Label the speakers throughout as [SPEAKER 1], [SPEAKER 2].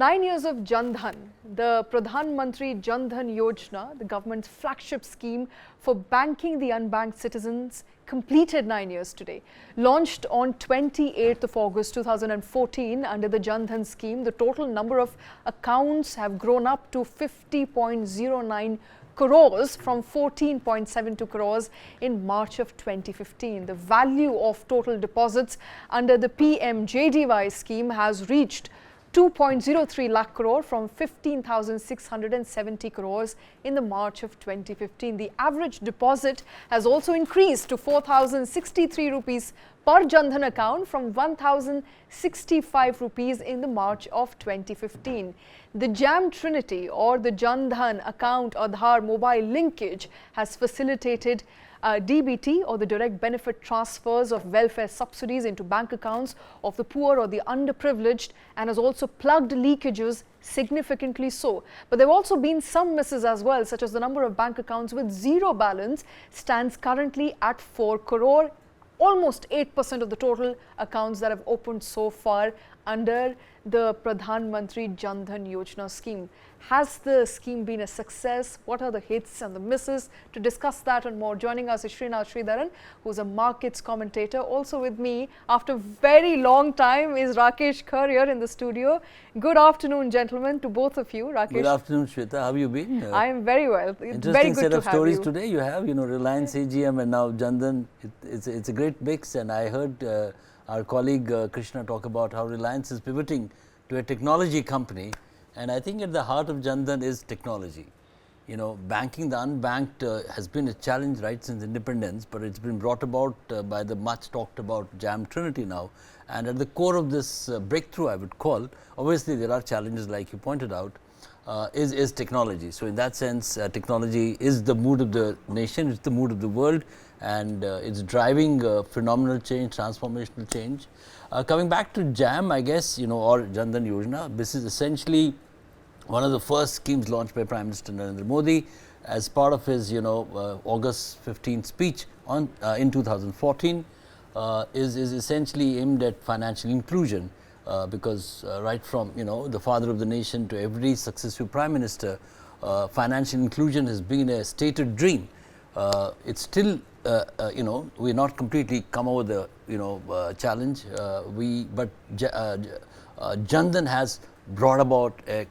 [SPEAKER 1] 9 years of Dhan, the Mantri Yojna, the government's flagship scheme for banking the unbanked citizens, completed 9 years today. Launched on 28th of August 2014 under the Dhan scheme, the total number of accounts have grown up to 50.09 crores from 14.72 crores in March of 2015. The value of total deposits under the pmjdy scheme has reached 2.03 lakh crore from 15,670 crores in the March of 2015. The average deposit has also increased to 4,063 rupees per Dhan account from 1,065 rupees in the March of 2015. The Jam Trinity or the Dhan account Aadhaar mobile linkage has facilitated DBT or the direct benefit transfers of welfare subsidies into bank accounts of the poor or the underprivileged, and has also plugged leakages significantly so. But there have also been some misses as well, such as the number of bank accounts with zero balance stands currently at 4 crore, almost 8% of the total accounts that have opened so far under the Pradhan Mantri Dhan Yojna scheme. Has the scheme been a success? What are the hits and the misses? To discuss that and more, joining us is Srinath, who's a markets commentator. Also with me, after a very long time, is Rakesh Khar here in the studio. Good afternoon, gentlemen, to both of you. Rakesh.
[SPEAKER 2] Good afternoon, Shweta. How have you been?
[SPEAKER 1] I am very well.
[SPEAKER 2] Interesting
[SPEAKER 1] very good
[SPEAKER 2] set of
[SPEAKER 1] to have
[SPEAKER 2] stories
[SPEAKER 1] you.
[SPEAKER 2] today. You have, Reliance AGM and now Dhan. It's a great mix, and I heard our colleague Krishna talk about how Reliance is pivoting to a technology company, and I think at the heart of Dhan is technology. Banking the unbanked has been a challenge right since independence, but it's been brought about by the much talked about Jam Trinity now. And at the core of this breakthrough, I would call, obviously there are challenges like you pointed out, is technology. So in that sense, technology is the mood of the nation, it's the mood of the world, and it's driving phenomenal change, transformational change. Coming back to Jam, I guess, or Dhan Yojna, this is essentially one of the first schemes launched by Prime Minister Narendra Modi as part of his, August 15th speech in 2014, is essentially aimed at financial inclusion, because right from, the father of the nation to every successive Prime Minister, financial inclusion has been a stated dream. It's still, we're not completely come over the, challenge. But Dhan has brought about a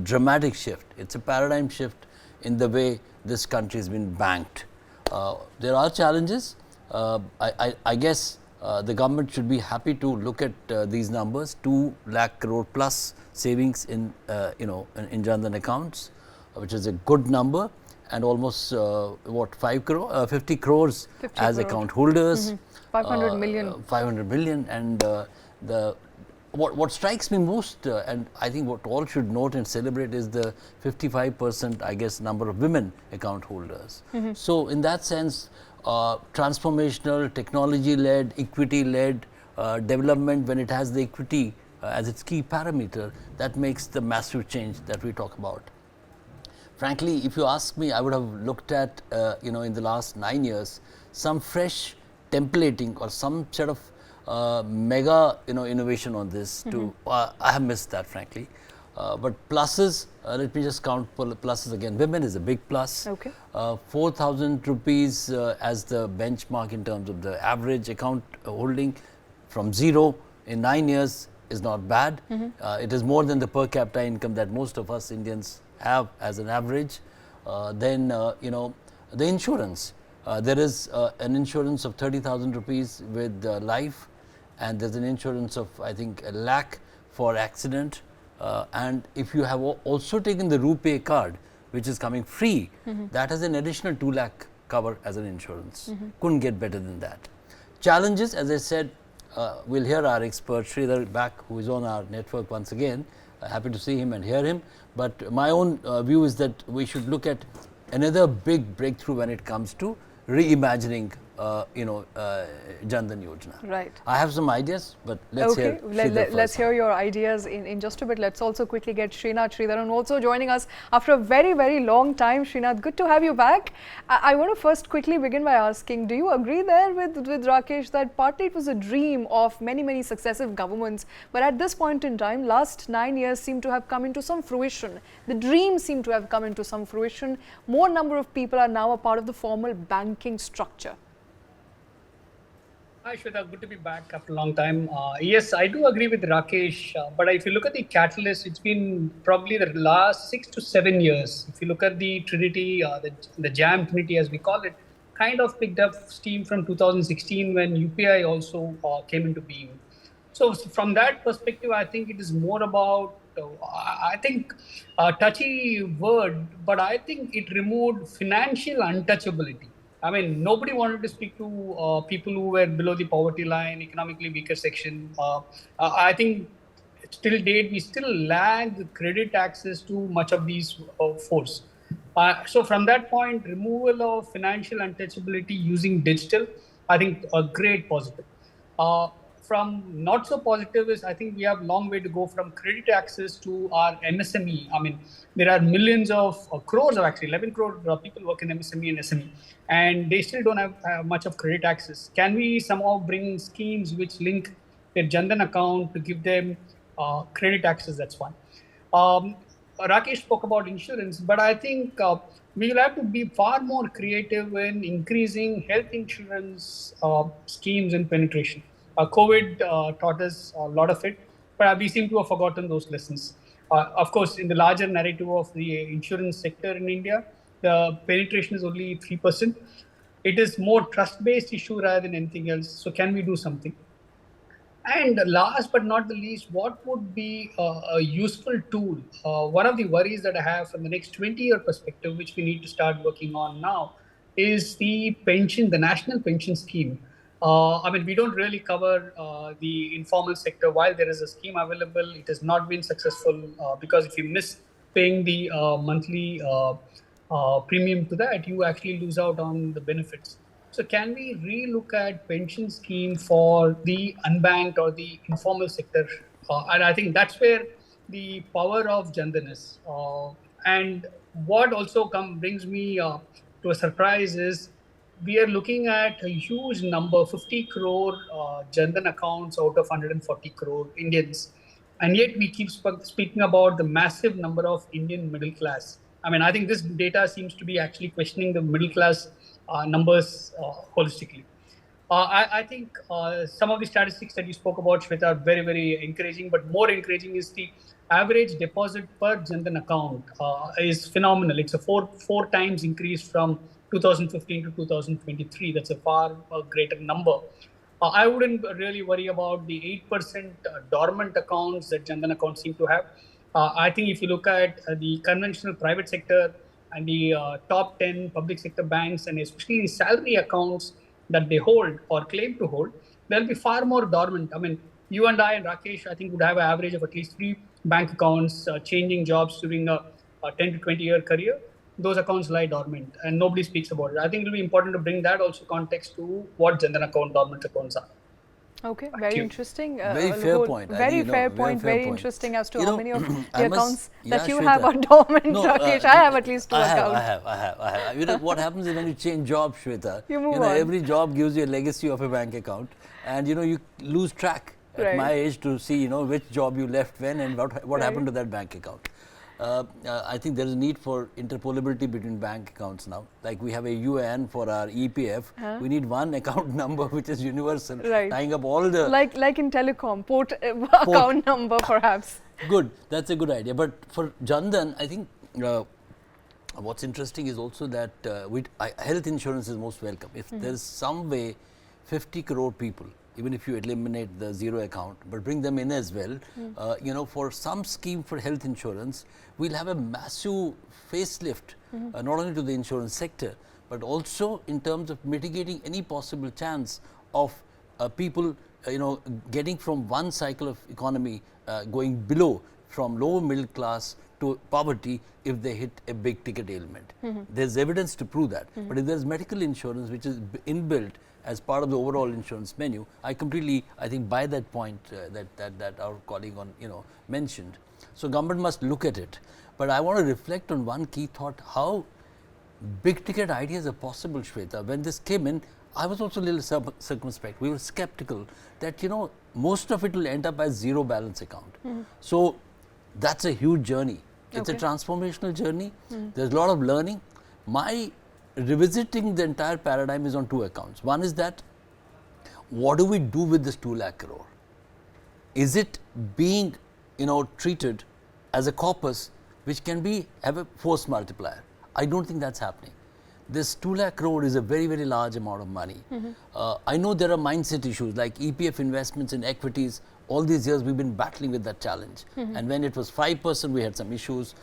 [SPEAKER 2] dramatic shift. It's a paradigm shift in the way this country has been banked. There are challenges. I guess the government should be happy to look at these numbers: 2 lakh crore plus savings in Dhan accounts, which is a good number, and almost 50 crores as account holders.
[SPEAKER 1] 500 million.
[SPEAKER 2] 500 million, and what strikes me most, and I think what all should note and celebrate, is the 55%, I guess, number of women account holders. So in that sense, transformational, technology-led, equity-led development, when it has the equity as its key parameter, that makes the massive change that we talk about. Frankly, if you ask me, I would have looked at, in the last 9 years, some fresh templating or some sort of mega, innovation on this. I have missed that, frankly. But pluses, let me just count pluses again. Women is a big plus.
[SPEAKER 1] Okay.
[SPEAKER 2] 4,000 rupees as the benchmark in terms of the average account holding from zero in 9 years is not bad. It is more than the per capita income that most of us Indians have as an average. Then, the insurance. There is an insurance of 30,000 rupees with life, and there's an insurance of, I think, 1 lakh for accident. And if you have also taken the RuPay card, which is coming free, that has an additional 2 lakh cover as an insurance. Couldn't get better than that. Challenges, as I said, we'll hear our expert Sridharan back, who is on our network once again. Happy to see him and hear him. But my own view is that we should look at another big breakthrough when it comes to reimagining Jan Dhan Yojna.
[SPEAKER 1] Right.
[SPEAKER 2] I have some ideas, but let's hear Sridhar first.
[SPEAKER 1] Let's hear your ideas in just a bit. Let's also quickly get Srinath also joining us after a very, very long time. Srinath, good to have you back. I want to first quickly begin by asking, do you agree there with Rakesh that partly it was a dream of many successive governments, but at this point in time, last 9 years seem to have come into some fruition. The dream seemed to have come into some fruition. More number of people are now a part of the formal banking structure.
[SPEAKER 3] Hi Shweta, good to be back after a long time. Yes, I do agree with Rakesh, but if you look at the catalyst, it's been probably the last 6 to 7 years. If you look at the Trinity, the Jam Trinity as we call it, kind of picked up steam from 2016 when UPI also came into being. So from that perspective, I think it is more about, I think, a touchy word, but I think it removed financial untouchability. I mean, nobody wanted to speak to people who were below the poverty line, economically weaker section. I think till date, we still lag credit access to much of these folks. So from that point, removal of financial untouchability using digital, I think a great positive. From not so positive is I think we have a long way to go from credit access to our MSME. I mean, there are millions of crores of actually 11 crore people work in MSME and SME, and they still don't have much of credit access. Can we somehow bring schemes which link their Jan Dhan account to give them credit access? That's one. Rakesh spoke about insurance, but I think we will have to be far more creative in increasing health insurance schemes and penetration. COVID taught us a lot of it, but we seem to have forgotten those lessons. Of course, in the larger narrative of the insurance sector in India, the penetration is only 3%. It is more trust-based issue rather than anything else. So can we do something? And last but not the least, what would be a useful tool? One of the worries that I have from the next 20-year perspective, which we need to start working on now, is the pension, the national pension scheme. I mean, we don't really cover the informal sector. While there is a scheme available, it has not been successful because if you miss paying the monthly premium to that, you actually lose out on the benefits. So can we relook at pension scheme for the unbanked or the informal sector? And I think that's where the power of Jan Dhan is. And what also brings me to a surprise is we are looking at a huge number, 50 crore Jan Dhan accounts out of 140 crore Indians. And yet we keep speaking about the massive number of Indian middle class. I mean, I think this data seems to be actually questioning the middle class numbers holistically. I think some of the statistics that you spoke about, Shweta, are very, very encouraging, but more encouraging is the average deposit per Jan Dhan account is phenomenal. It's a four times increase from 2015 to 2023. That's a far greater number. I wouldn't really worry about the 8% dormant accounts that Jan Dhan accounts seem to have. I think if you look at the conventional private sector and the top 10 public sector banks, and especially the salary accounts that they hold or claim to hold, they'll be far more dormant. I mean, you and I and Rakesh, I think, would have an average of at least 3 bank accounts changing jobs during a 10 to 20-year career. Those accounts lie dormant and nobody speaks about it. I think it'll be important to bring that also context to what Jan Dhan account dormant accounts are.
[SPEAKER 1] Okay, very interesting.
[SPEAKER 2] Very fair point.
[SPEAKER 1] Very fair point. Very interesting as to how many of the accounts that you
[SPEAKER 2] Shweta,
[SPEAKER 1] have are dormant, Rakesh. I have at least 2 accounts.
[SPEAKER 2] I have. You know, what happens is when you change jobs, Shweta,
[SPEAKER 1] you know,
[SPEAKER 2] every job gives you a legacy of a bank account, and you lose track at my age to see which job you left when and what happened to that bank account. I think there is a need for interpolability between bank accounts now. Like we have a UAN for our EPF, we need one account number which is universal, tying up all the...
[SPEAKER 1] Like in telecom, port account number perhaps.
[SPEAKER 2] Good, that's a good idea. But for Jan Dhan, I think what's interesting is also that health insurance is most welcome. If there is some way 50 crore people, even if you eliminate the zero account, but bring them in as well, for some scheme for health insurance, we'll have a massive facelift, not only to the insurance sector, but also in terms of mitigating any possible chance of people, getting from one cycle of economy going below from lower middle class to poverty if they hit a big ticket ailment. There's evidence to prove that. But if there's medical insurance which is inbuilt as part of the overall insurance menu, I completely, I think, buy that point that our colleague mentioned. So government must look at it. But I want to reflect on one key thought, how big ticket ideas are possible, Shweta. When this came in, I was also a little circumspect. We were skeptical that, most of it will end up as zero balance account. So that's a huge journey. It's a transformational journey. There's a lot of learning. My revisiting the entire paradigm is on two accounts. One is that, what do we do with this 2 lakh crore? Is it being, treated as a corpus which can have a force multiplier? I don't think that's happening. This 2 lakh crore is a very, very large amount of money. I know there are mindset issues like EPF investments in equities. All these years we've been battling with that challenge. And when it was 5%, we had some issues.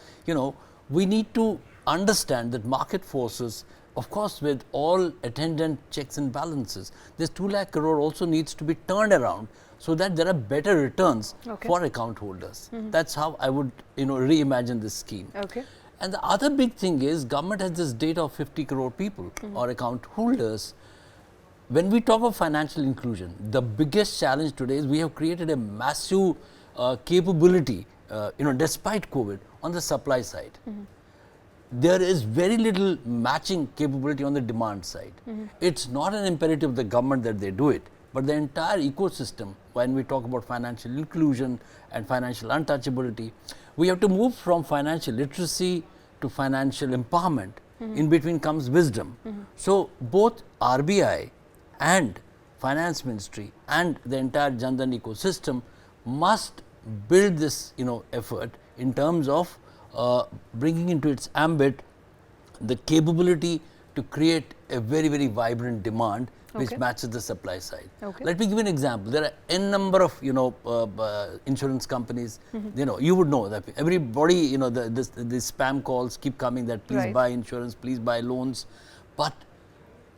[SPEAKER 2] We need to understand that market forces, of course, with all attendant checks and balances, this 2 lakh crore also needs to be turned around so that there are better returns for account holders. That's how I would, reimagine this scheme. And the other big thing is, government has this data of 50 crore people or account holders. When we talk of financial inclusion, the biggest challenge today is we have created a massive capability, despite COVID, on the supply side. There is very little matching capability on the demand side. It's not an imperative of the government that they do it, but the entire ecosystem, when we talk about financial inclusion and financial untouchability, we have to move from financial literacy to financial empowerment. In between comes wisdom. So both RBI and Finance Ministry and the entire Jan Dhan ecosystem must build this effort in terms of bringing into its ambit the capability to create a very, very vibrant demand which matches the supply side. Let me give you an example. There are n number of insurance companies. You would know that everybody, the spam calls keep coming that please buy insurance, please buy loans. But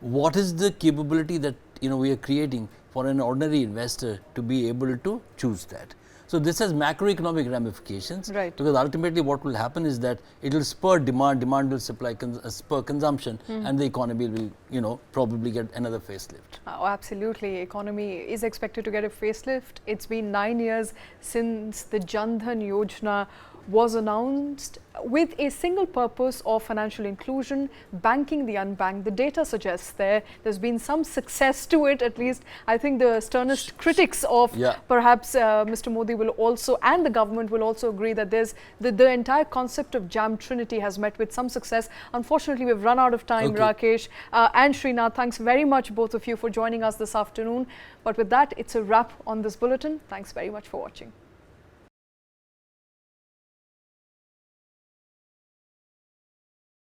[SPEAKER 2] what is the capability that we are creating for an ordinary investor to be able to choose that? So this has macroeconomic ramifications, because ultimately what will happen is that it will spur demand, demand will spur consumption, and the economy will, probably get another facelift.
[SPEAKER 1] Oh, absolutely. Economy is expected to get a facelift. It's been 9 years since the Jan Dhan Yojna was announced with a single purpose of financial inclusion, banking the unbanked. The data suggests there's been some success to it, at least. I think the sternest critics of perhaps Mr. Modi will also, and the government will also agree that there's the entire concept of Jam Trinity has met with some success. Unfortunately, we've run out of time, Rakesh and Srinath. Thanks very much, both of you, for joining us this afternoon. But with that, it's a wrap on this bulletin. Thanks very much for watching.